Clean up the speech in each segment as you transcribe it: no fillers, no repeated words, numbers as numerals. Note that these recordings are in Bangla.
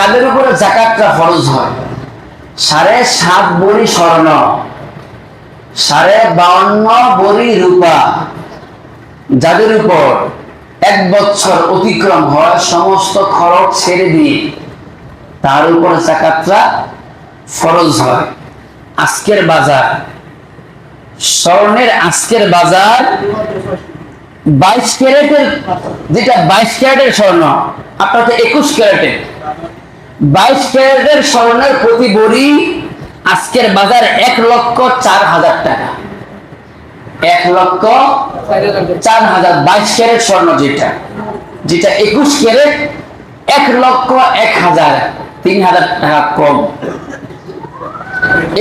কাদের উপরে যাকাতটা ফরজ হয়? 7.5 ভরি স্বর্ণ, 52.5 ভরি রূপা, যাদের উপর 1 বছর অতিক্রম হয় সমস্ত খরচ ছেড়ে দিয়ে তার উপর যাকাতটা ফরজ হয়। আজকের বাজার, স্বর্ণের আজকের বাজার 22 ক্যারেটের, যেটা 22 ক্যারেটের স্বর্ণ, আপনার 21 ক্যারেটের, 22 ক্যারেটের স্বর্ণের প্রতি ভরি আজকের বাজার 1,04,000 টাকা। 1,04,000 22 ক্যারেট স্বর্ণ, যেটা 21 ক্যারেট 1,01,000, 3,000 টাকা কম।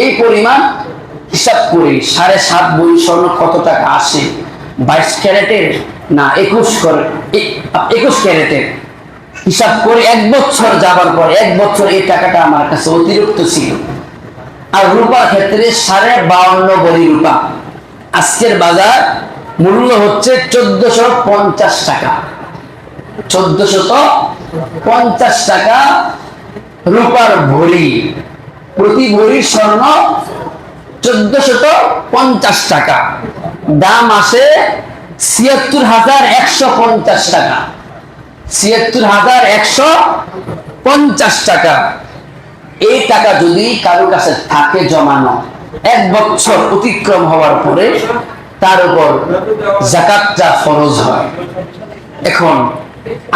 এই পরিমাণ হিসাব করি 7.5 ভরি স্বর্ণ কত টাকা আসে? 22 ক্যারেটের না 21 ক্যারেটের হিসাব করে 1 বছর যাবার পর 1 বছর এই টাকাটা আমার কাছে অতিরিক্ত ছিল। আর রূপার ক্ষেত্রে 52.5 ভরি রূপা, আজকের বাজার মূল্য হচ্ছে 1450 টাকা। 1450 টাকা রূপার ভরি, প্রতি ভরি স্বর্ণ 1450 টাকা, দাম আসে 76,150 টাকা। 76,150 টাকা। এই টাকা যদি কারো কাছে থাকে জমানো, 1 বছর অতিক্রম হওয়ার পরে তার উপর যাকাতটা ফরজ হয়। এখন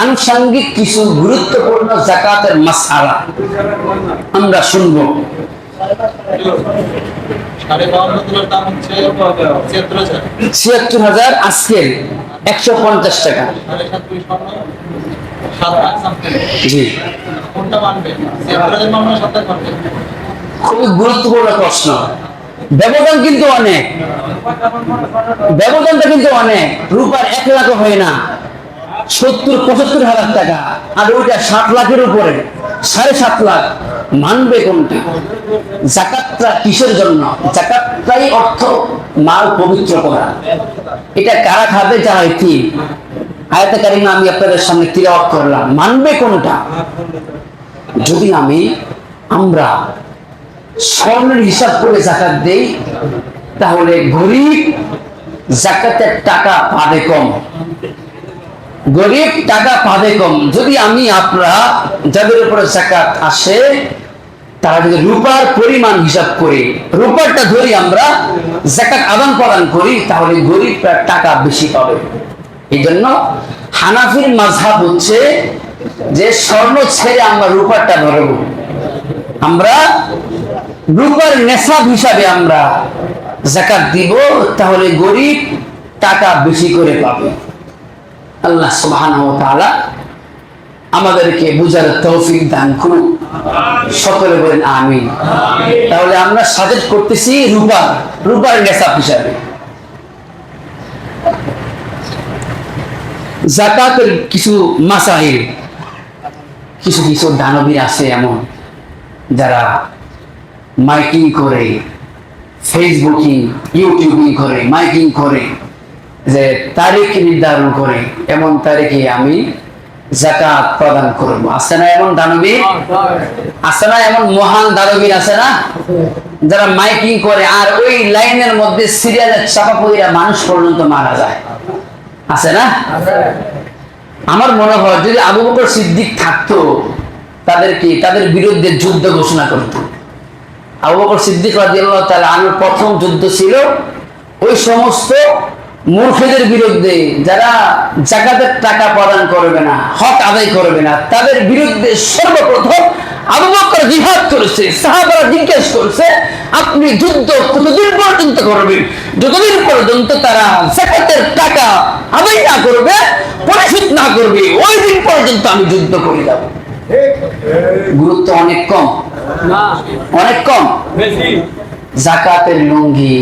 আনুষঙ্গিক কিছু গুরুত্বপূর্ণ যাকাতের মাসআলা আমরা শুনবো। 76,000 আজকের 150 টাকা। জি, খুবই গুরুত্বপূর্ণ প্রশ্ন। ব্যবধান কিন্তু অনেক, ব্যবধানটা কিন্তু অনেক। রূপার 1 লাখ হয় না, 70-75,000 টাকা, আর ওইটা 7 লাখের উপরে, 7.5 লাখ। মানবে কোনটা? যাকাতটা কিসের জন্য? যাকাতটাই অর্থ মাল পবিত্র করা। এটা কারা খাবে? যারা কি আয়াতে কারিমা আমি আপনাদের সামনে তিলাওয়াত করলাম। মানবে কোনটা? যদি আমরা স্বর্ণের হিসাব করে যাকাত দেই, তাহলে গরিব যাকাতের টাকা পাবে কম, গরিব টাকা পাবে কম। যদি আপনারা যাদের উপরে যাকাত আসে তারা যদি রূপার পরিমাণ হিসাব করে রূপারটা ধরি আমরা যাকাত আদান প্রদান করি, তাহলে গরিবরা টাকা বেশি পাবে। এই জন্য হানাফির মাযহাব হচ্ছে যে স্বর্ণ ছেড়ে আমরা রূপারটা ধরব, আমরা রূপার নেশাব হিসাবে আমরা যাকাত দিব, তাহলে গরিব টাকা বেশি করে পাবে। আল্লাহ সুবহানাহু ওয়া তাআলা আমাদেরকে বুঝার তৌফিক দান করুন। সকলে বলেন আমিন। তাহলে আমরা সাজেস্ট করতেছি রূপার নেশাব হিসাবে। যাকাতের কিছু মাসাইল, কিছু দানবীর আছে এমন যারা মাইকিং করে, ফেসবুকিং, ইউটিউবিং করে, মাইকিং করে, যে তারিখ নির্ধারণ করে এমন তারিখে আমি যাকাত প্রদান করব। আছে না এমন দানবীর? আছে না এমন মহান দানবীর? আছে না যারা মাইকিং করে আর ওই লাইনের মধ্যে সিরিয়ালের চাপা পড়িয়া মানুষ পর্যন্ত মারা যায়? আছে না? আমার মনে হয় যদি আবু বকর সিদ্দিক থাকতো, তাদের বিরুদ্ধে যুদ্ধ ঘোষণা করত। আবু বকর সিদ্দিক রাদিয়াল্লাহু তাআলা আনহুর প্রথম যুদ্ধ ছিল ওই সমস্ত মূর্খদের বিরুদ্ধে, যারা যাকাতের টাকা প্রদান করবে না, হক আদায় করবে না, তাদের বিরুদ্ধে সর্বপ্রথম আবু বকর জিহাদ করেছে। সাহাবারা জিজ্ঞেস করছে, আপনি যুদ্ধ কতদিন পর্যন্ত করবেন? যতদিন পর্যন্ত তারা যাকাতের টাকা আদায় না করবে, পরিশোধ না করবে, ওই দিন পর্যন্ত আমি যুদ্ধ করে যাব। গুরুত্ব অনেক কম, অনেক কম। যাকাতের লুঙ্গি,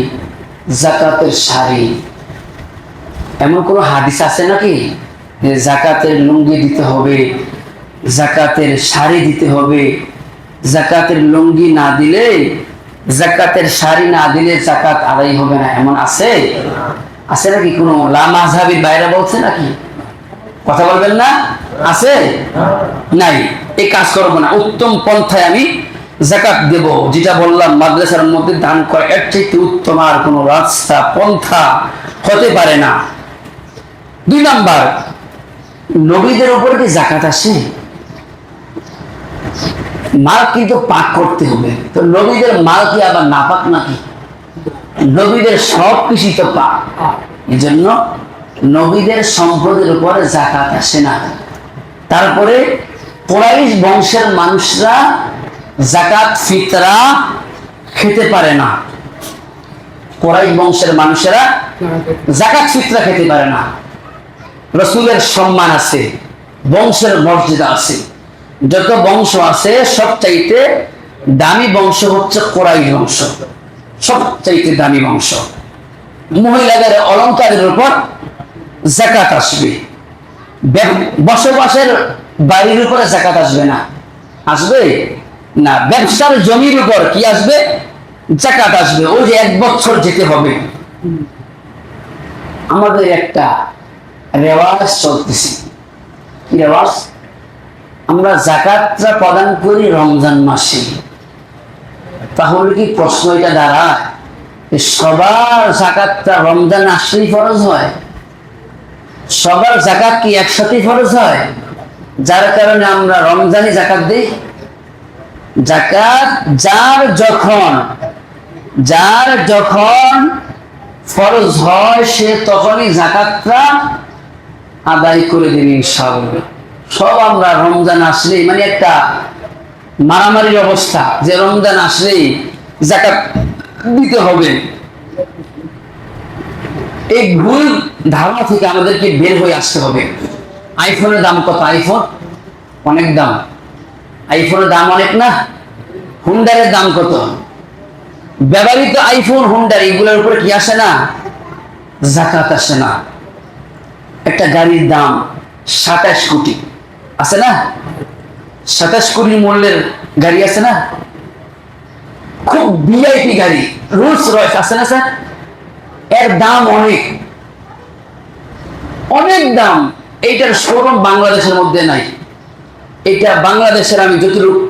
যাকাতের শাড়ি, এমন কোন হাদিস আছে নাকি যে যাকাতের লুঙ্গি দিতে হবে, যাকাতের শাড়ি দিতে হবে? যাকাতের লুঙ্গি না দিলে, যাকাতের শাড়ি না দিলে যাকাত আদায় হবে না, এমন আছে? আছে নাকি? কোন মাযহাবির বাইরে বলছে নাকি? কথা বলবেন না? আছে? নাই। এই কাজ করবো না, উত্তম পন্থায় আমি যাকাত দেব। যেটা বললাম মাদ্রাসার মধ্যে দান করা, এর চাইতে উত্তম আর কোনো রাস্তা পন্থা হতে পারে না। 2 নাম্বার, নবীদের উপর কি যাকাত আসে? মাল কিন্তু পাক করতে হবে, তো নবীদের মাল কি আবার নাপাক নাকি? নবীদের সব কিছু তো পাক, এই জন্য নবীদের সম্পদের উপরে যাকাত আসে না। তারপরে কুরাইশ বংশের মানুষরা যাকাত ফিতরা খেতে পারে না। কুরাইশ বংশের মানুষেরা যাকাত ফিতরা খেতে পারে না। রাসূলের সম্মান আছে, বংশের মর্যাদা আছে। যত বংশ আছে সবচাইতে দামি বংশ হচ্ছে কুরাইশ বংশ, সবচাইতে দামি বংশ। মহিলাদের অলংকারের উপর যাকাত আসবে, বসবাসের বাড়ির উপরে যাকাত আসবে না। আসবে না। ব্যবসার জমির উপর কি আসবে? যাকাত আসবে। ওই যে 1 বছর যেতে হবে। আমাদের একটা রেওয়াজ চলতেছে। কি রেওয়াজ? আমরা যাকাতটা প্রদান করি রমজান মাসে। তাহলে কি প্রশ্ন এটা দাঁড়ায়, সবার যাকাতটা রমজান আসলেই ফরজ হয়? সবার যাকাত কি একসাথে ফরজ হয়? যার কারণে আমরা রমজানে যাকাত দিই। যাকাত যার যখন ফরজ হয় সে তখনই যাকাতটা আদায় করে দিন ইনশাআল্লাহ। সব আমরা রমজান আসলেই, মানে একটা মারামারির অবস্থা যে রমজান আসলেই যাকাত দিতে হবে। এই ভুল ধারণা থেকে আমাদেরকে বের হয়ে আসতে হবে। আইফোনের দাম কত? আইফোন অনেক দাম। আইফোনের দাম অনেক না? হুন্ডারের দাম কত? ব্যবহৃত আইফোন, হুন্ডার, এগুলোর উপরে কি আসে না? যাকাত আসে না। একটা গাড়ির দাম 27 কোটি আছে না? 27 কোটি মূল্যের গাড়ি আছে না? খুব ভিআইপি গাড়ি, রোলস রয়েস আছে না স্যার? এর দাম অনেক অনেক দাম। এইটার শোরুম বাংলাদেশের মধ্যে নাই। এটা বাংলাদেশের আমি যতটুকু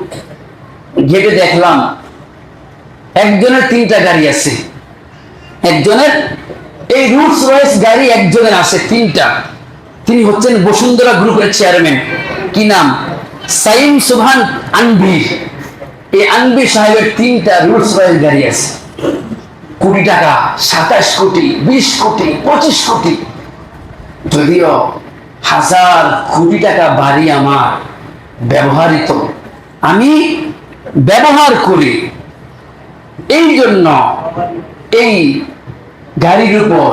ঘেটে দেখলাম, একজনের 3টা গাড়ি আছে। একজনের এই রোলস রয়েস গাড়ি একজনের আছে 3টা। তিনি হচ্ছেন বসুন্ধরা গ্রুপের চেয়ারম্যান। কি নাম? সাইম সুবহান আনভি। এই আনভি সাহেবের 3টা রোলস রয়েস গাড়ি আছে। কোটি টাকা, 27 কোটি, 20 কোটি, 25 কোটি। যদিও 1000 কোটি টাকা বাড়ি আমার ব্যবহৃত, আমি ব্যবহার করি, এই জন্য এই গাড়ির উপর,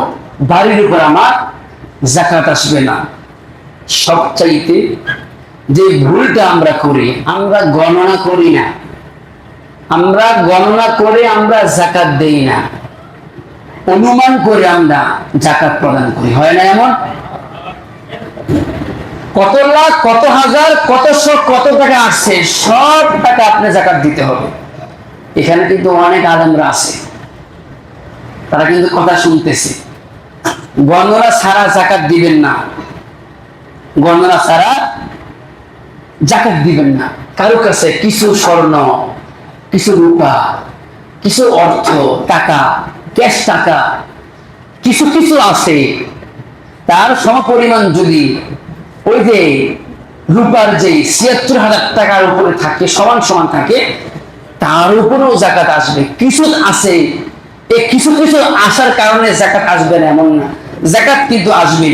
বাড়ির উপর আমার যাকাত আসবে না। সবচাইতে যে ভুলটা আমরা করি, আমরা গণনা করি না। আমরা গণনা করে আমরা যাকাত দেই না, অনুমান করে আমরা যাকাত প্রদান করি। হয় না এমন? কত লাখ, কত হাজার, কতশো, কত টাকা আসছে, সব টাকা আপনি যাকাত দিতে হবে। এখানে কিন্তু অনেক আলেমরা আছে, তারা কিন্তু কথা শুনতেছে। গণনা ছাড়া যাকাত দিবেন না, গণনা ছাড়া যাকাত দিবেন না। কারো কাছে কিছু স্বর্ণ, কিছু রূপা, কিছু অর্থ, টাকা, ক্যাশ টাকা কিছু কিছু আছে, তার সমপরিমাণ যদি ওই যে রূপার যে ৭৬,০০০ টাকার উপরে থাকে, সমান সমান থাকে, তার উপরেও যাকাত আসবে। কিছু আছে, এই কিছু কিছু আসার কারণে যাকাত আসবে না এমন না, যাকাত কিন্তু আসবে।